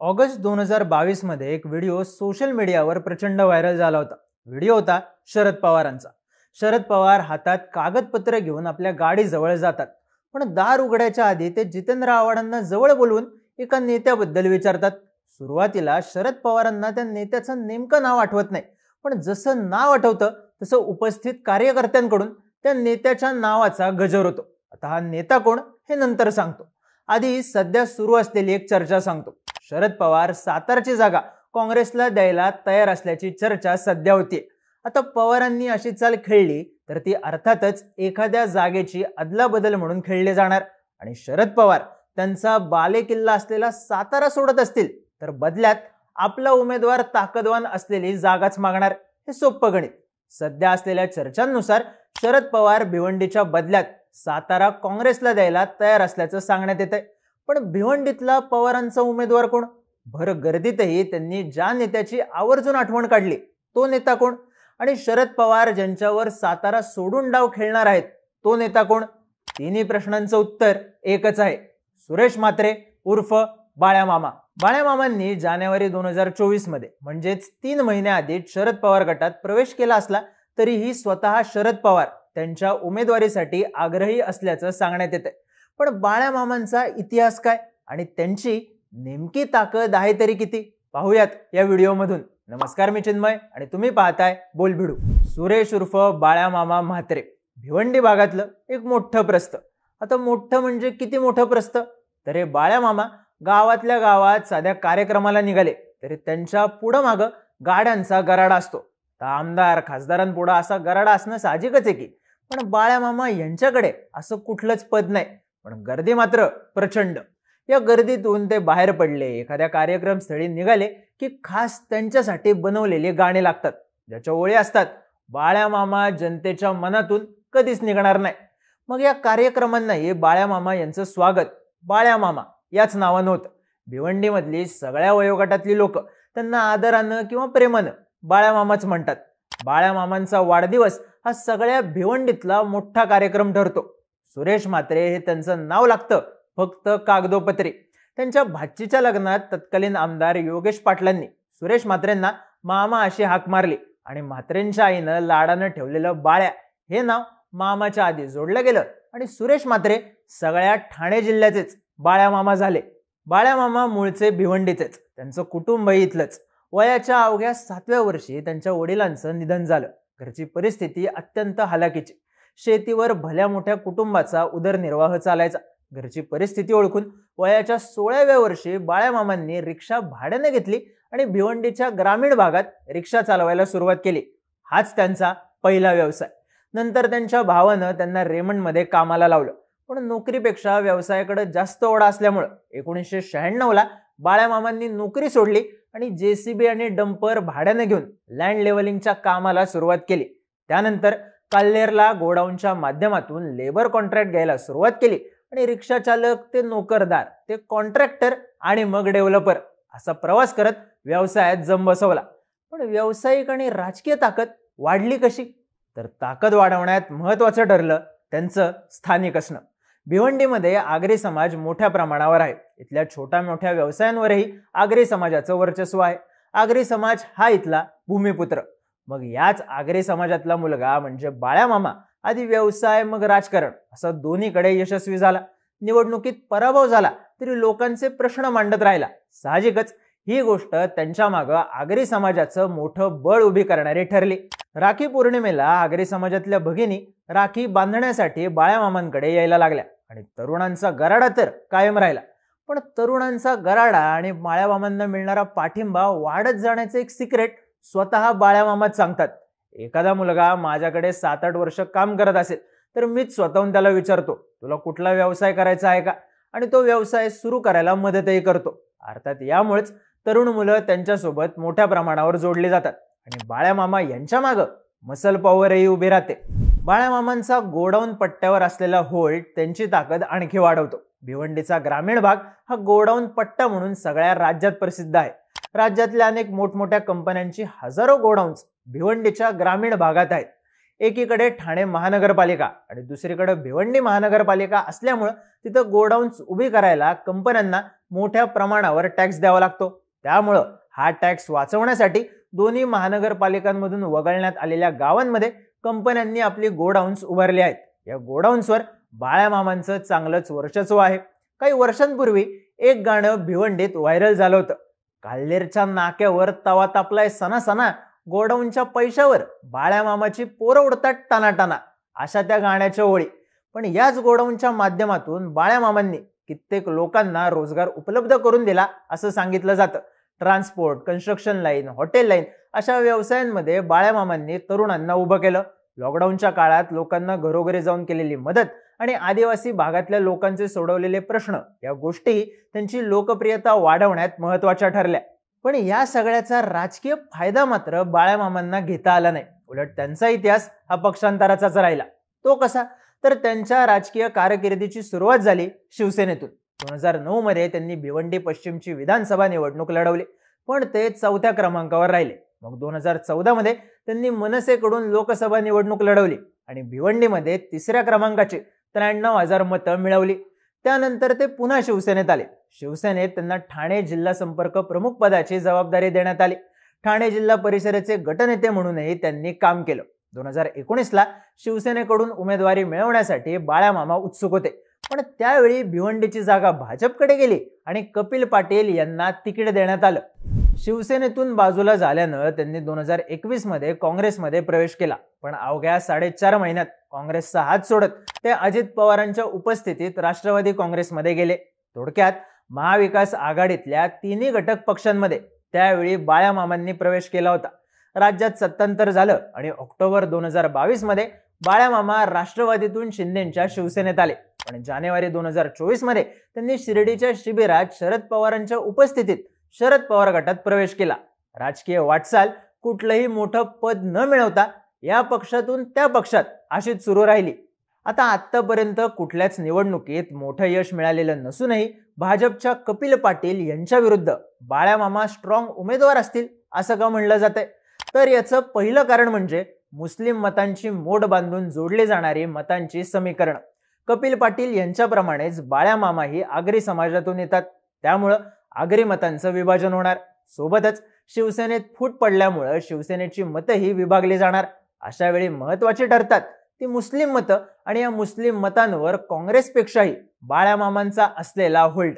August 2022 मध्ये एक video social मीडियावर प्रचंड व्हायरल झाला होता। व्हिडिओ होता शरद पवारांचा। शरद पवार हातात कागदपत्र घेऊन आपल्या गाडीजवळ जातात, पण दार उघडायच्या आधी ते जितेंद्र आव्हाडांना जवळ बोलवून एका नेत्याबद्दल विचारतात। सुरुवातीला शरद पवारांना त्या नेत्याचं नेमकं नाव आठवत नाही, पण जसं नाव आठवतं तसं उपस्थित कार्यकर्त्यांकडून त्या नेत्याच्या नावाचा गजर होतो। आता हा नेता कोण हे नंतर सांगतो। आधी सध्या सुरू असलेली एक चर्चा सांगतो। शरद पवार सातारची जागा काँग्रेसला द्यायला तयार असल्याची चर्चा सध्या होतीये। आता पवारांनी अशी चाल खेळली तर ती अर्थातच एखाद्या जागेची अदलाबदल म्हणून खेळली जाणार आणि शरद पवार त्यांचा बालेकिल्ला असलेला सातारा सोडत असतील तर बदल्यात आपला उमेदवार ताकदवान असलेली जागाच मागणार। हे सोपं गणित। सध्या असलेल्या चर्चांनुसार शरद पवार भिवंडीच्या बदल्यात सातारा काँग्रेसला द्यायला तयार असल्याचं सांगण्यात येतंय। पण भिवंडीतला पवारांचा उमेदवार कोण? भर गर्दीतही त्यांनी ज्या नेत्याची आवर्जून आठवण काढली तो नेता कोण? आणि शरद पवार ज्यांच्यावर सातारा सोडून डाव खेळणार आहेत तो नेता कोण? तिन्ही प्रश्नांचं उत्तर एकच आहे, सुरेश म्हात्रे उर्फ बाळ्या मामा। बाळ्या मामांनी जानेवारी 2024 मध्ये म्हणजेच 3 महिन्याआधीच शरद पवार गटात प्रवेश केला असला तरीही स्वतः शरद पवार त्यांच्या उमेदवारीसाठी आग्रही असल्याचं सांगण्यात येतंय। पण बाळ्या मामांचा इतिहास काय आणि त्यांची नेमकी ताकद आहे तरी किती, पाहूयात या व्हिडिओमधून। नमस्कार, मी चिन्मय आणि तुम्ही पाहताय बोलभिडू। सुरेश उर्फ बाळ्या मामा म्हात्रे भिवंडी भागातलं एक मोठं प्रस्थ। आता मोठं म्हणजे किती मोठं प्रस्थ? तर हे बाळ्या मामा गावातल्या गावात साध्या कार्यक्रमाला निघाले तरी त्यांच्या पुढं मागं गाड्यांचा गराडा असतो। तर आमदार खासदारांपुढं असा गराडा असणं साहजिकच आहे की, पण बाळ्या मामा यांच्याकडे असं कुठलंच पद नाही, पण गर्दी मात्र प्रचंड। या गर्दीतून ते बाहेर पडले, एखाद्या कार्यक्रम स्थळी निघाले की खास त्यांच्यासाठी बनवलेले गाणे लागतात ज्याच्या ओळी असतात, बाळ्या मामा जनतेच्या मनातून कधीच निघणार नाही। मग या कार्यक्रमांनाही बाळ्या मामा यांचं स्वागत बाळ्या मामा याच नावानं होतं। भिवंडीमधली सगळ्या वयोगटातली लोक त्यांना आदरानं किंवा प्रेमानं बाळ्या मामाच म्हणतात। बाळ्या मामांचा वाढदिवस हा सगळ्या भिवंडीतला मोठा कार्यक्रम ठरतो। सुरेश म्हात्रे हे त्यांचं नाव लागतं फक्त कागदोपत्री। त्यांच्या भाचीच्या लग्नात तत्कालीन आमदार योगेश पाटलांनी सुरेश म्हात्रेंना मामा अशी हाक मारली आणि म्हात्रेंच्या आईनं लाडानं ठेवलेलं बाळ्या हे नाव मामाच्या आधी जोडलं गेलं आणि सुरेश म्हात्रे सगळ्या ठाणे जिल्ह्याचेच बाळ्या मामा झाले। बाळ्या मामा मूळचे भिवंडीचेच, त्यांचं कुटुंबही इथलंच। वयाच्या अवघ्या 7व्या वर्षी त्यांच्या वडिलांचं निधन झालं। घरची परिस्थिती अत्यंत हलाखीची। शेतीवर भल्या मोठ्या कुटुंबाचा उदरनिर्वाह चालायचा। घरची परिस्थिती ओळखून वयाच्या 16व्या वर्षी बाळ्या मामांनी रिक्षा भाड्याने घेतली आणि भिवंडीच्या ग्रामीण भागात रिक्षा चालवायला सुरुवात केली। हाच त्यांचा पहिला व्यवसाय। नंतर त्यांच्या भावानं त्यांना रेमंडमध्ये कामाला लावलं, पण नोकरीपेक्षा व्यवसायाकडे जास्त ओढा असल्यामुळे 1996ला बाळ्या मामांनी नोकरी सोडली आणि जेसीबी आणि डंपर भाड्याने घेऊन लँड लेवलिंगच्या कामाला सुरुवात केली। त्यानंतर काल्हेरला गोडाऊनच्या माध्यमातून लेबर कॉन्ट्रॅक्ट घ्यायला सुरुवात केली आणि रिक्षा चालक ते नोकरदार ते कॉन्ट्रॅक्टर आणि मग डेव्हलपर असा प्रवास करत व्यवसायात जम बसवला। पण व्यावसायिक आणि राजकीय ताकद वाढली कशी? तर ताकद वाढवण्यात महत्त्वाचं ठरलं त्यांचं स्थानिक असणं। भिवंडीमध्ये आगरी समाज मोठ्या प्रमाणावर आहे। इथल्या छोट्या मोठ्या व्यवसायांवरही आगरी समाजाचं वर्चस्व आहे। आगरी समाज हा इथला भूमिपुत्र। मग याच आगरी समाजातला मुलगा म्हणजे बाळ्या मामा आधी व्यवसाय मग राजकारण असं दोन्हीकडे यशस्वी झाला। निवडणुकीत पराभव झाला तरी लोकांचे प्रश्न मांडत राहिला। साहजिकच ही गोष्ट त्यांच्या मागं आगरी समाजाचं मोठं बळ उभी करणारी ठरली। राखी पौर्णिमेला आगरी समाजातल्या भगिनी राखी बांधण्यासाठी बाळ्या मामांकडे यायला लागल्या आणि तरुणांचा गराडा तर कायम राहिला। पण तरुणांचा गराडा आणि बाळ्या मामांना मिळणारा पाठिंबा वाढत जाण्याचं एक सिक्रेट स्वतः बाळ्या मामाच सांगतात। एखादा मुलगा माझ्याकडे 7-8 वर्ष काम करत असेल तर मीच स्वतःहून त्याला विचारतो, तुला कुठला व्यवसाय करायचा आहे का? आणि तो व्यवसाय सुरू करायला मदतही करतो। अर्थात यामुळेच तरुण मुलं त्यांच्यासोबत मोठ्या प्रमाणावर जोडली जातात आणि बाळ्या मामा यांच्या मागं मसल पॉवरही उभी राहते। बाळ्या मामांचा गोडाऊन पट्ट्यावर असलेला होल्ड त्यांची ताकद आणखी वाढवतो। भिवंडीचा ग्रामीण भाग हा गोडाऊन पट्टा म्हणून सगळ्या राज्यात प्रसिद्ध आहे। राज्यातल्या अनेक मोठमोठ्या कंपन्यांची हजारो गोडाऊन्स भिवंडीच्या ग्रामीण भागात आहेत। एकीकडे ठाणे महानगरपालिका आणि दुसरीकडे भिवंडी महानगरपालिका असल्यामुळे तिथं गोडाऊन्स उभी करायला कंपन्यांना मोठ्या प्रमाणावर टॅक्स द्यावा लागतो. त्यामुळं हा टॅक्स वाचवण्यासाठी दोन्ही महानगरपालिकांमधून वगळण्यात आलेल्या गावांमध्ये कंपन्यांनी आपली गोडाऊन्स उभारली आहेत. या गोडाऊन्सवर बाळ्यामामांचं चांगलंच वर्चस्व आहे. काही वर्षांपूर्वी एक गाणं भिवंडीत व्हायरल झालं होतं. काल्हेरच्या नाक्यावर तवा तापलाय सणा, गोडाऊनच्या पैशावर बाळ्यामामाची पोरं उडतात टाना, अशा त्या गाण्याच्या ओळी. पण याच गोडाऊनच्या माध्यमातून बाळ्यामामांनी कित्येक लोकांना रोजगार उपलब्ध करून दिला असं सांगितलं जातं. Transport, construction line, hotel line अशा व्यवसायांमध्ये बाळ्यामामांनी तरुणांना उभं केलं. लॉकडाऊनच्या काळात लोकांना घरोघरी जाऊन केलेली मदत आणि आदिवासी भागातल्या लोकांचे सोडवलेले प्रश्न या गोष्टी त्यांची लोकप्रियता वाढवण्यात महत्त्वाच्या ठरल्या. पण या सगळ्याचा राजकीय फायदा मात्र बाळ्यामामांना घेता आला नाही. उलट त्यांचा इतिहास हा पक्षांतराचाच राहिला. तो कसा? तर त्यांच्या राजकीय कारकिर्दीची सुरुवात झाली शिवसेनेतून. 2009 मध्ये त्यांनी भिवंडी पश्चिमची विधानसभा निवडणूक लढवली, पण ते 4थ्या क्रमांकावर राहिले. मग 2014 मध्ये त्यांनी मनसेकडून लोकसभा निवडणूक लढवली आणि भिवंडीमध्ये 3ऱ्या क्रमांकाची 93,000 मतं मिळवली. त्यानंतर ते पुन्हा शिवसेनेत आले. शिवसेनेत त्यांना ठाणे जिल्हा संपर्क प्रमुख पदाची जबाबदारी देण्यात आली. ठाणे जिल्हा परिषदेचे गटनेते म्हणूनही त्यांनी काम केलं. 2019ला शिवसेनेकडून उमेदवारी मिळवण्यासाठी बाळ्यामामा उत्सुक होते, पण त्यावेळी भिवंडीची जागा भाजपकडे गेली आणि कपिल पाटील यांना तिकीट देण्यात आलं. शिवसेनेतून बाजूला झाल्यानं त्यांनी 2021 मध्ये काँग्रेसमध्ये प्रवेश केला. पण अवघ्या 4.5 महिन्यात काँग्रेसचा हात सोडत ते अजित पवारांच्या उपस्थितीत राष्ट्रवादी काँग्रेसमध्ये गेले. थोडक्यात महाविकास आघाडीतल्या तिन्ही घटक पक्षांमध्ये त्यावेळी बाळ्यामामांनी प्रवेश केला होता. राज्यात सत्तांतर झालं आणि ऑक्टोबर 2022 मध्ये बाळ्यामामा राष्ट्रवादीतून शिंदेच्या शिवसेनेत आले. पण जानेवारी 2024 मध्ये त्यांनी शिर्डीच्या शिबिरात शरद पवारांच्या उपस्थितीत शरद पवार गटात प्रवेश केला. राजकीय वाटचाल कुठलंही मोठं पद न मिळवता या पक्षातून त्या पक्षात अशीच सुरू राहिली. आता आतापर्यंत कुठल्याच निवडणुकीत मोठं यश मिळालेलं नसूनही भाजपच्या कपिल पाटील यांच्या विरुद्ध बाळ्यामामा स्ट्रॉंग उमेदवार असतील असं का म्हणलं जातंय? तर याचं पहिलं कारण म्हणजे मुस्लिम मतांची मोड बांधून जोडली जाणारी मतांची समीकरण. कपिल पाटील यांच्याप्रमाणेच बाळ्यामामाही आगरी समाजातून येतात. त्यामुळं आगरी मतांचं विभाजन होणार. सोबतच शिवसेनेत फूट पडल्यामुळं शिवसेनेची मतंही विभागली जाणार. अशा वेळी महत्त्वाची ठरतात ती मुस्लिम मतं आणि या मुस्लिम मतांवर काँग्रेसपेक्षाही बाळ्यामामांचा असलेला होल्ड.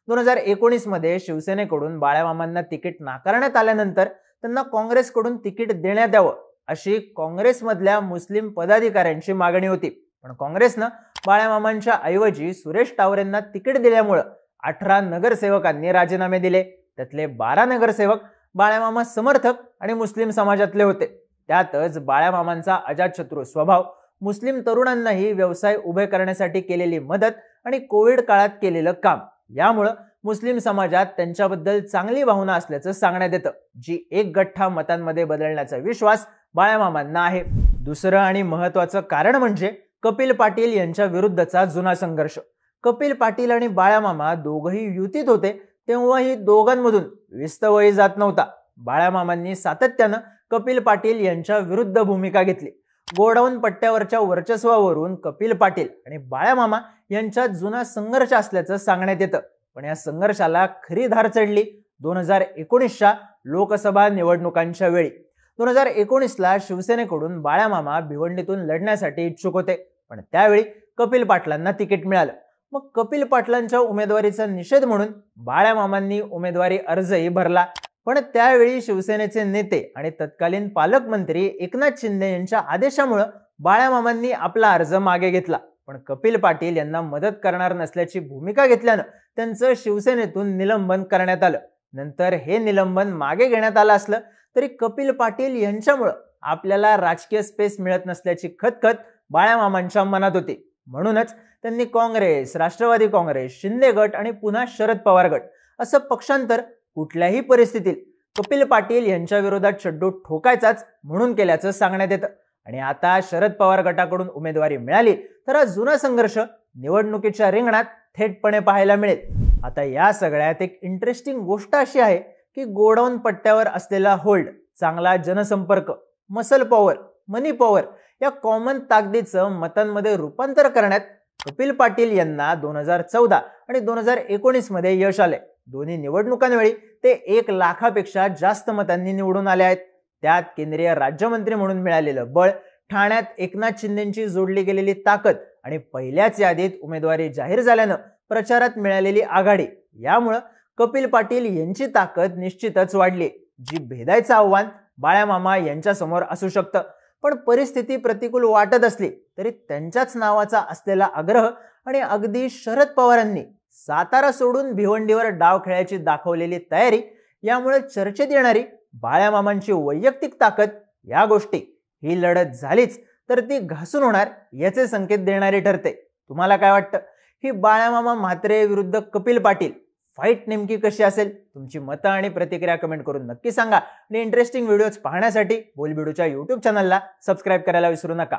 2019 मध्ये शिवसेनेकडून बाळ्यामामांना तिकीट नाकारण्यात आल्यानंतर त्यांना काँग्रेसकडून तिकीट देण्यात यावं अशी काँग्रेसमधल्या मुस्लिम पदाधिकाऱ्यांची मागणी होती. पण काँग्रेसनं बाळ्यामामांच्या ऐवजी सुरेश टावरेंना तिकीट दिल्यामुळं 18 नगरसेवकांनी राजीनामे दिले. त्यातले 12 नगरसेवक बाळ्यामामा समर्थक आणि मुस्लिम समाजातले होते. त्यातच बाळ्यामामांचा अजातशत्रू स्वभाव, मुस्लिम तरुणांनाही व्यवसाय उभे करण्यासाठी केलेली मदत आणि कोविड काळात केलेलं काम यामुळं मुस्लिम समाजात त्यांच्याबद्दल चांगली भावना असल्याचं सांगण्यात येतं, जी एक गठ्ठा मतांमध्ये बदलण्याचा विश्वास बाळ्यामामांना आहे. दुसरं आणि महत्त्वाचं कारण म्हणजे कपिल पाटील यांच्या विरुद्धचा जुना संघर्ष. कपिल पाटील आणि बाळ्यामामा दोघंही युतीत होते तेव्हाही दोघांमधून विस्तवही जात नव्हता. बाळ्यामामांनी सातत्यानं कपिल पाटील यांच्या विरुद्ध भूमिका घेतली. गोडाऊन पट्ट्यावरच्या वर्चस्वावरून कपिल पाटील आणि बाळ्यामामा यांच्यात जुना संघर्ष असल्याचं सांगण्यात येतं. पण या संघर्षाला खरी धार चढली 2019च्या लोकसभा निवडणुकांच्या वेळी. 2019ला शिवसेनेकडून बाळ्यामामा भिवंडीतून लढण्यासाठी इच्छुक होते, पण त्यावेळी कपिल पाटलांना तिकीट मिळालं. मग कपिल पाटलांच्या उमेदवारीचा निषेध म्हणून बाळ्यामामांनी उमेदवारी अर्जही भरला. पण त्यावेळी शिवसेनेचे नेते आणि तत्कालीन पालकमंत्री एकनाथ शिंदे यांच्या आदेशामुळे बाळ्यामामांनी आपला अर्ज मागे घेतला. पण कपिल पाटील यांना मदत करणार नसल्याची भूमिका घेतल्यानं त्यांचं शिवसेनेतून निलंबन करण्यात आलं. नंतर हे निलंबन मागे घेण्यात आलं असलं तरी कपिल पाटील यांच्यामुळे आपल्याला राजकीय स्पेस मिळत नसल्याची खतखत बाळ्यामामांच्या मनात होती. म्हणूनच त्यांनी काँग्रेस, राष्ट्रवादी काँग्रेस, शिंदे गट आणि पुन्हा शरद पवार गट असं पक्षांतर कुठल्याही परिस्थितीत कपिल पाटील यांच्या विरोधात चड्डू ठोकायचाच म्हणून केल्याचं सांगण्यात येतं. आणि आता शरद पवार गटाकडून उमेदवारी मिळाली तर हा जुना संघर्ष निवडणुकीच्या रिंगणात थेटपणे पाहायला मिळेल. आता या सगळ्यात एक इंटरेस्टिंग गोष्ट अशी आहे की गोडाऊन पट्ट्यावर असलेला होल्ड, चांगला जनसंपर्क, मसल पॉवर, मनी पॉवर या कॉमन ताकदीचं मतांमध्ये रूपांतर करण्यात कपिल पाटील यांना 2014 आणि 2019 मध्ये यश आले. दोन्ही निवडणुकांवेळी ते 1 लाखापेक्षा जास्त मतांनी निवडून आले आहेत. त्यात केंद्रीय राज्यमंत्री म्हणून मिळालेलं बळ, ठाण्यात एकनाथ शिंदेंची जोडली गेलेली ताकद आणि पहिल्याच यादीत उमेदवारी जाहीर झाल्यानं प्रचारात मिळालेली आघाडी यामुळे कपिल पाटील यांची ताकद निश्चितच वाढली. जी भेदायचं आव्हान बाळ्यामामा यांच्या समोर असू शकतं, पण परिस्थिती प्रतिकूल वाटत असली तरी त्यांच्याच नावाचा असलेला आग्रह आणि अगदी शरद पवारांनी सातारा सोडून भिवंडीवर डाव खेळायची दाखवलेली तयारी यामुळे चर्चेत येणारी बाळ्यामामांची वैयक्तिक ताकद या गोष्टी ही लढत झालीच तर ती घासून होणार याचे संकेत देणारी ठरते. तुम्हाला काय वाटतं? ही बाळ्यामामा म्हात्रे विरुद्ध कपिल पाटील फाईट नेमकी कशी असेल? तुमची मतं आणि प्रतिक्रिया कमेंट करून नक्की सांगा आणि इंटरेस्टिंग व्हिडिओज पाहण्यासाठी बोलबिडूच्या YouTube चॅनलला सबस्क्राईब करायला विसरू नका.